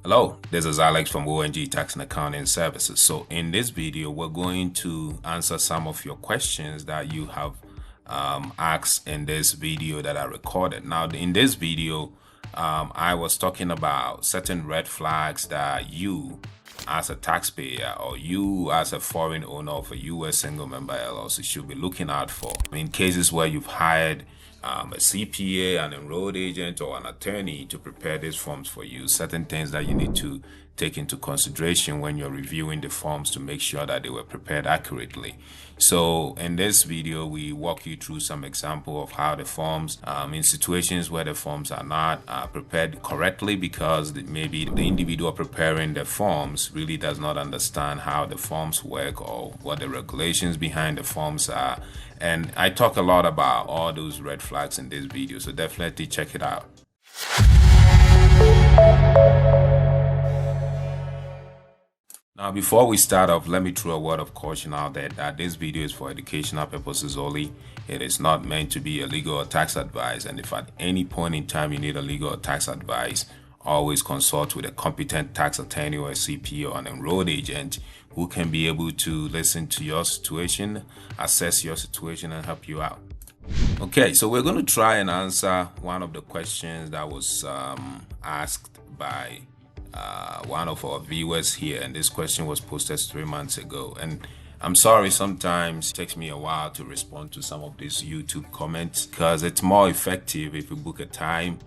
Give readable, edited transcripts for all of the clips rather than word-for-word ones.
Hello, this is Alex from GTax and Accounting Services. So in this video, we're going to answer some of your questions that you have asked in this video that I recorded. Now, in this video, I was talking about certain red flags that you as a taxpayer or you as a foreign owner of a U.S. single member LLC should be looking out for in cases where you've hired a CPA, an enrolled agent, or an attorney to prepare these forms for you. Certain things that you need to take into consideration when you're reviewing the forms to make sure that they were prepared accurately. So in this video, we walk you through some example of how the forms, in situations where the forms are not prepared correctly because maybe the individual preparing the forms really does not understand how the forms work or what the regulations behind the forms are. And I talk a lot about all those red flags in this video, so definitely check it out. Now, before we start off, let me throw a word of caution out there that this video is for educational purposes only. It is not meant to be a legal or tax advice, and if at any point in time you need a legal or tax advice, always consult with a competent tax attorney or a CPA or an enrolled agent who can be able to listen to your situation, assess your situation, and help you out. Okay, so we're going to try and answer one of the questions that was asked by one of our viewers here, and this question was posted 3 months ago. And I'm sorry, sometimes it takes me a while to respond to some of these YouTube comments because it's more effective if you book a time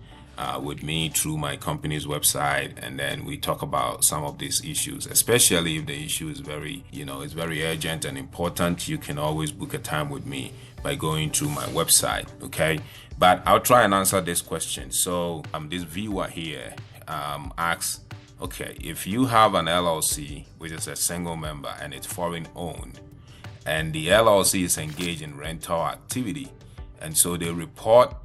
with me through my company's website, and then we talk about some of these issues, especially if the issue is very, it's very urgent and important. You can always book a time with me by going through my website, okay? But I'll try and answer this question. So this viewer here asks, okay, if you have an LLC, which is a single member and it's foreign owned, and the LLC is engaged in rental activity, and so they report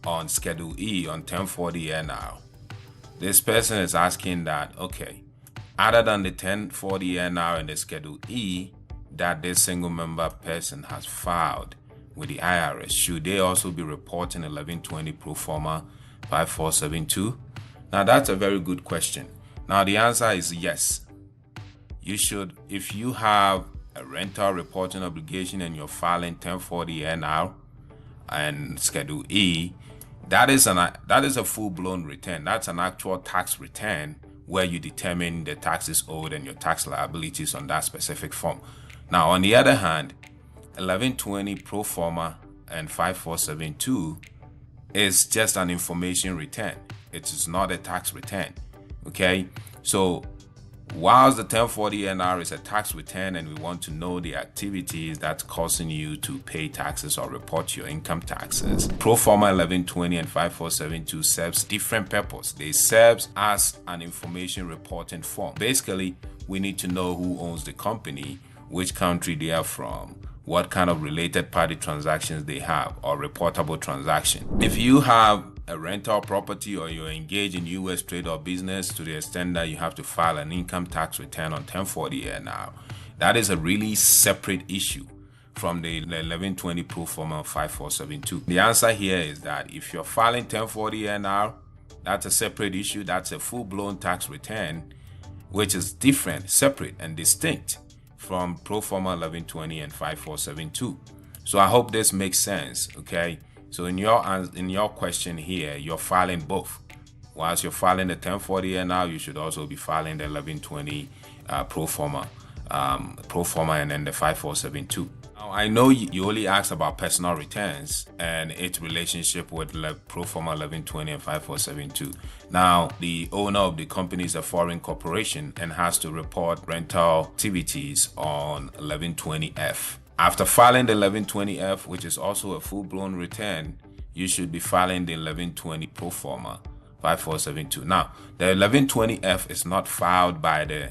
on Schedule E on 1040 NR. This person is asking that, okay, other than the 1040 NR and the Schedule E that this single member person has filed with the IRS, should they also be reporting 1120 pro forma 5472? Now, that's a very good question. Now, the answer is yes. You should, if you have a rental reporting obligation and you're filing 1040 NR and Schedule E, that is a full-blown return. That's an actual tax return where you determine the taxes owed and your tax liabilities on that specific form. Now, on the other hand, 1120 pro forma and 5472 is just an information return. It is not a tax return. Okay, so whilst the 1040 NR is a tax return and we want to know the activities that's causing you to pay taxes or report your income taxes, pro forma 1120 and 5472 serves different purpose. They serve as an information reporting form. Basically, we need to know who owns the company, which country they are from, what kind of related party transactions they have, or reportable transaction. If you have a rental property or you're engaged in U.S. trade or business to the extent that you have to file an income tax return on 1040 NR, that is a really separate issue from the 1120 pro forma 5472. The answer here is that if you're filing 1040 NR, that's a separate issue. That's a full-blown tax return, which is different, separate, and distinct from pro forma 1120 and 5472. So I hope this makes sense, okay? So in your question here, you're filing both. Whilst you're filing the 1040 NR, you should also be filing the 1120 pro forma and then the 5472. Now, I know you only asked about personal returns and its relationship with pro forma 1120 and 5472. Now, the owner of the company is a foreign corporation and has to report rental activities on 1120F. After filing the 1120F, which is also a full-blown return, you should be filing the 1120 pro forma 5472. Now, the 1120F is not filed by the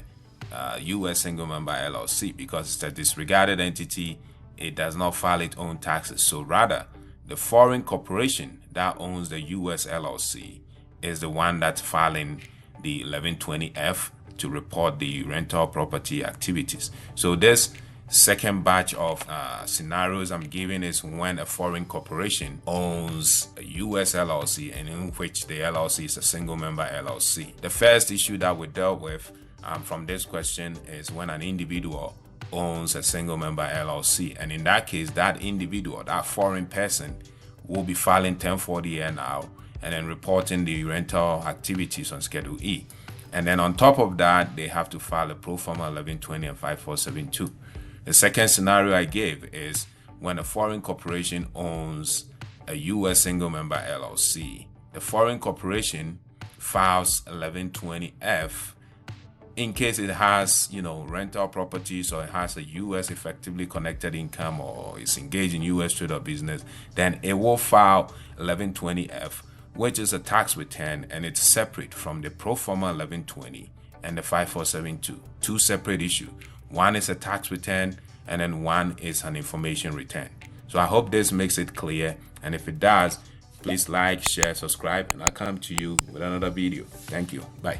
U.S. single member LLC because it's a disregarded entity. It does not file its own taxes. So rather, the foreign corporation that owns the U.S. LLC is the one that's filing the 1120F to report the rental property activities. So this Second batch of scenarios I'm giving is when a foreign corporation owns a US LLC and in which the LLC is a single member LLC. The first issue that we dealt with from this question is when an individual owns a single member LLC, and in that case, that individual, that foreign person, will be filing 1040 now and then reporting the rental activities on Schedule E. And then on top of that, they have to file a pro forma 1120 and 5472. The second scenario I gave is when a foreign corporation owns a U.S. single member LLC. The foreign corporation files 1120F in case it has, rental properties, or it has a U.S. effectively connected income, or is engaged in U.S. trade or business. Then it will file 1120F, which is a tax return, and it's separate from the pro forma 1120 and the 5472. Two separate issues. One is a tax return, and then one is an information return. So I hope this makes it clear, and if it does, please like, share, subscribe, and I'll come to you with another video. Thank you. Bye.